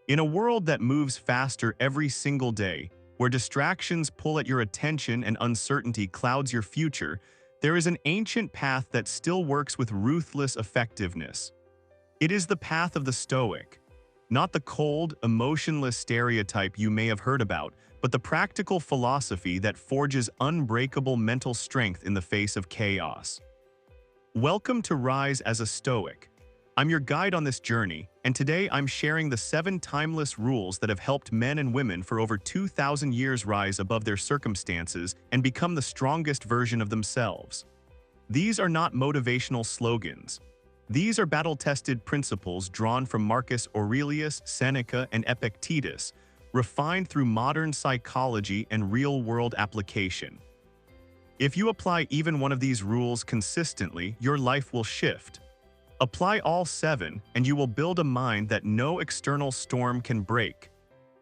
In a world that moves faster every single day, where distractions pull at your attention and uncertainty clouds your future, there is an ancient path that still works with ruthless effectiveness. It is the path of the Stoic. Not the cold, emotionless stereotype you may have heard about, but the practical philosophy that forges unbreakable mental strength in the face of chaos. Welcome to Rise as a Stoic. I'm your guide on this journey, and today I'm sharing the 7 timeless rules that have helped men and women for over 2,000 years rise above their circumstances and become the strongest version of themselves. These are not motivational slogans. These are battle-tested principles drawn from Marcus Aurelius, Seneca, and Epictetus, refined through modern psychology and real-world application. If you apply even one of these rules consistently, your life will shift. Apply all 7, and you will build a mind that no external storm can break.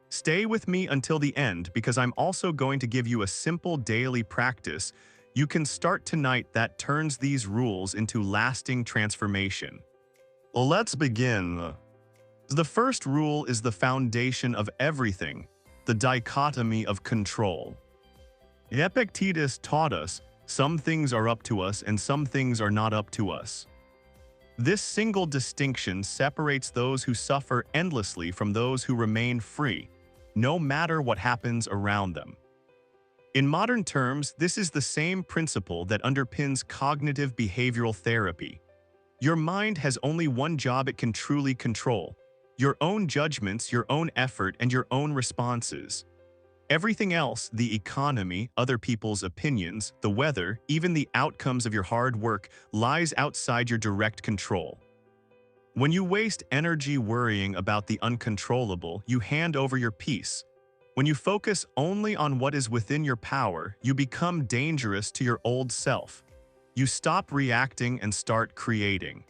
Stay with me until the end because I'm also going to give you a simple daily practice you can start tonight that turns these rules into lasting transformation. Let's begin. The first rule is the foundation of everything, the dichotomy of control. Epictetus taught us, some things are up to us and some things are not up to us. This single distinction separates those who suffer endlessly from those who remain free, no matter what happens around them. In modern terms, this is the same principle that underpins cognitive behavioral therapy. Your mind has only one job it can truly control: your own judgments, your own effort, and your own responses. Everything else, the economy, other people's opinions, the weather, even the outcomes of your hard work, lies outside your direct control. When you waste energy worrying about the uncontrollable, you hand over your peace. When you focus only on what is within your power, you become dangerous to your old self. You stop reacting and start creating.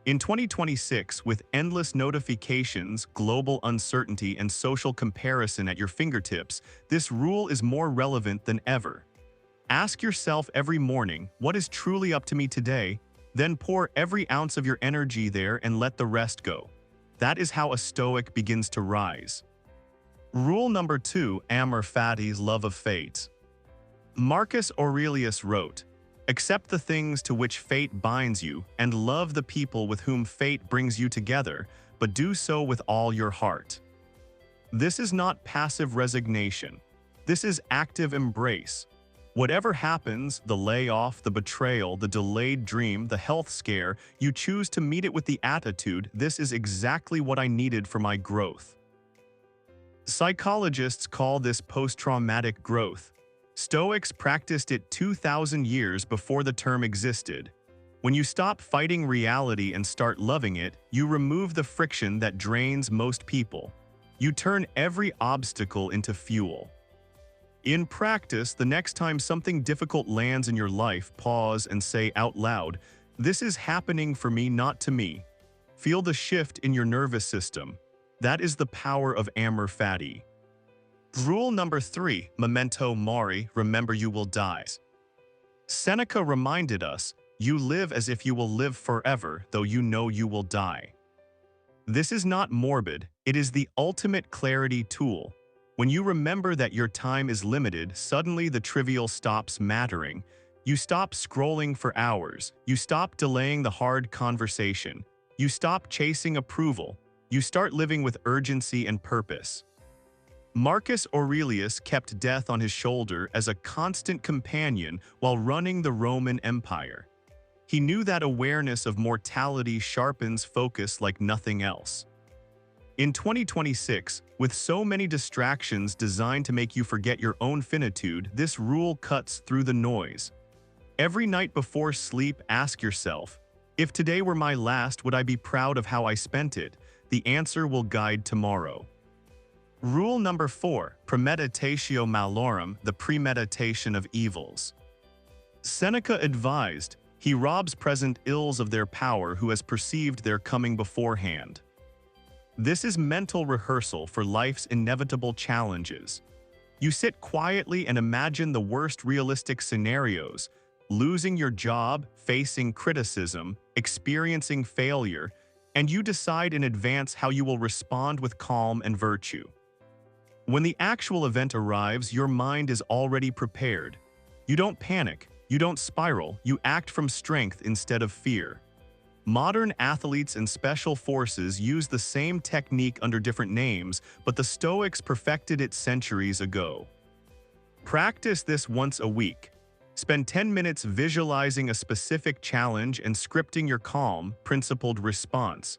In 2026, with endless notifications, global uncertainty, and social comparison at your fingertips, this rule is more relevant than ever. Ask yourself every morning, what is truly up to me today? Then pour every ounce of your energy there and let the rest go. That is how a Stoic begins to rise. Rule number 2, Amor Fati's love of fate. Marcus Aurelius wrote, "Accept the things to which fate binds you, and love the people with whom fate brings you together, but do so with all your heart." This is not passive resignation. This is active embrace. Whatever happens, the layoff, the betrayal, the delayed dream, the health scare, you choose to meet it with the attitude, "This is exactly what I needed for my growth." Psychologists call this post-traumatic growth. Stoics practiced it 2,000 years before the term existed. When you stop fighting reality and start loving it, you remove the friction that drains most people. You turn every obstacle into fuel. In practice, the next time something difficult lands in your life, pause and say out loud, "This is happening for me, not to me." Feel the shift in your nervous system. That is the power of Amor Fati. Rule number 3, Memento Mori, remember you will die. Seneca reminded us, you live as if you will live forever, though you know you will die. This is not morbid, it is the ultimate clarity tool. When you remember that your time is limited, suddenly the trivial stops mattering. You stop scrolling for hours, you stop delaying the hard conversation, you stop chasing approval, you start living with urgency and purpose. Marcus Aurelius kept death on his shoulder as a constant companion while running the Roman Empire. He knew that awareness of mortality sharpens focus like nothing else. In 2026, with so many distractions designed to make you forget your own finitude, this rule cuts through the noise. Every night before sleep, ask yourself, if today were my last, would I be proud of how I spent it? The answer will guide tomorrow. Rule number 4, Premeditatio Malorum, the premeditation of evils. Seneca advised, he robs present ills of their power who has perceived their coming beforehand. This is mental rehearsal for life's inevitable challenges. You sit quietly and imagine the worst realistic scenarios, losing your job, facing criticism, experiencing failure. and you decide in advance how you will respond with calm and virtue. When the actual event arrives, your mind is already prepared. You don't panic, you don't spiral, you act from strength instead of fear. Modern athletes and special forces use the same technique under different names, but the Stoics perfected it centuries ago. Practice this once a week. Spend 10 minutes visualizing a specific challenge and scripting your calm, principled response.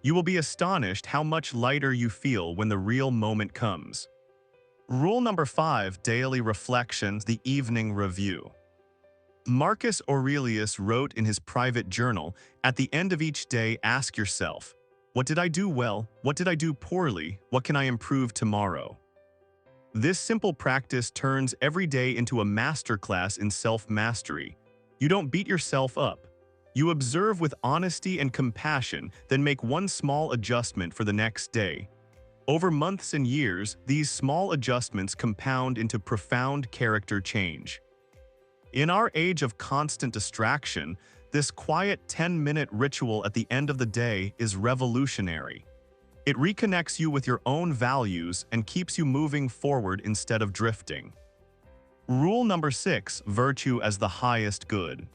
You will be astonished how much lighter you feel when the real moment comes. Rule number 5, daily reflections, the evening review. Marcus Aurelius wrote in his private journal, at the end of each day, ask yourself, what did I do well? What did I do poorly? What can I improve tomorrow? This simple practice turns every day into a masterclass in self-mastery. You don't beat yourself up. You observe with honesty and compassion, then make one small adjustment for the next day. Over months and years, these small adjustments compound into profound character change. In our age of constant distraction, this quiet 10-minute ritual at the end of the day is revolutionary. It reconnects you with your own values and keeps you moving forward instead of drifting. Rule number 6, virtue as the highest good.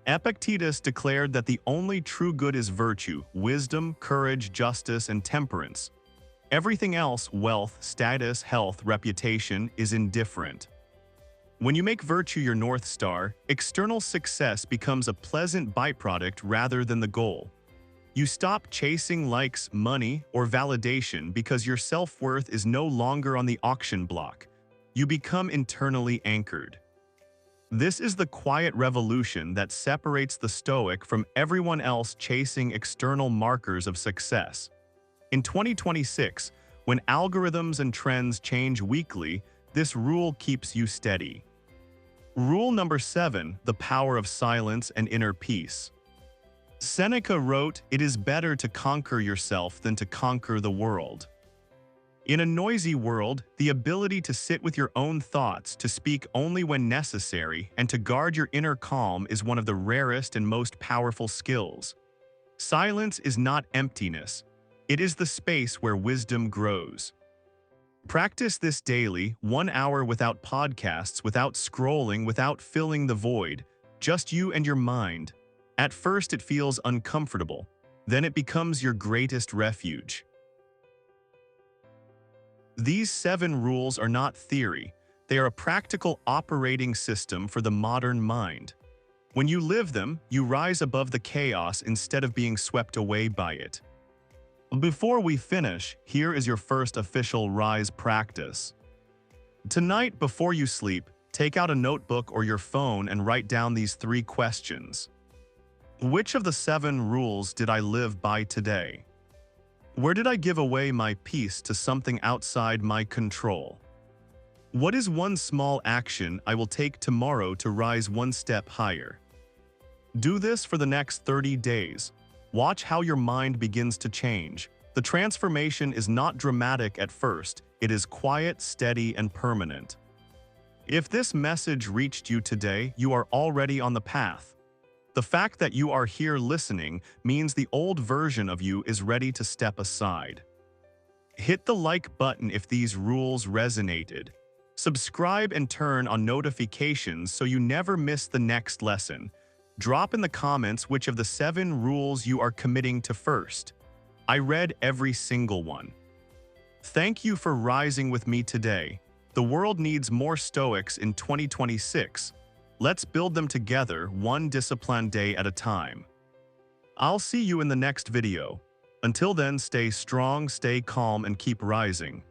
Epictetus declared that the only true good is virtue, wisdom, courage, justice, and temperance. Everything else, wealth, status, health, reputation, is indifferent. When you make virtue your North Star, external success becomes a pleasant byproduct rather than the goal. You stop chasing likes, money, or validation because your self-worth is no longer on the auction block. You become internally anchored. This is the quiet revolution that separates the Stoic from everyone else chasing external markers of success. In 2026, when algorithms and trends change weekly, this rule keeps you steady. Rule number 7, the power of silence and inner peace. Seneca wrote, "It is better to conquer yourself than to conquer the world." In a noisy world, the ability to sit with your own thoughts, to speak only when necessary, and to guard your inner calm is one of the rarest and most powerful skills. Silence is not emptiness. It is the space where wisdom grows. Practice this daily, 1 hour without podcasts, without scrolling, without filling the void, just you and your mind. At first it feels uncomfortable, then it becomes your greatest refuge. These 7 rules are not theory, they are a practical operating system for the modern mind. When you live them, you rise above the chaos instead of being swept away by it. Before we finish, here is your first official rise practice. Tonight, before you sleep, take out a notebook or your phone and write down these 3 questions. Which of the 7 rules did I live by today? Where did I give away my peace to something outside my control? What is one small action I will take tomorrow to rise one step higher? Do this for the next 30 days. Watch how your mind begins to change. The transformation is not dramatic at first, it is quiet, steady, and permanent. If this message reached you today, you are already on the path. The fact that you are here listening means the old version of you is ready to step aside. Hit the like button if these rules resonated. Subscribe and turn on notifications so you never miss the next lesson. Drop in the comments which of the 7 rules you are committing to first. I read every single one. Thank you for rising with me today. The world needs more Stoics in 2026. Let's build them together, one disciplined day at a time. I'll see you in the next video. Until then, stay strong, stay calm, and keep rising.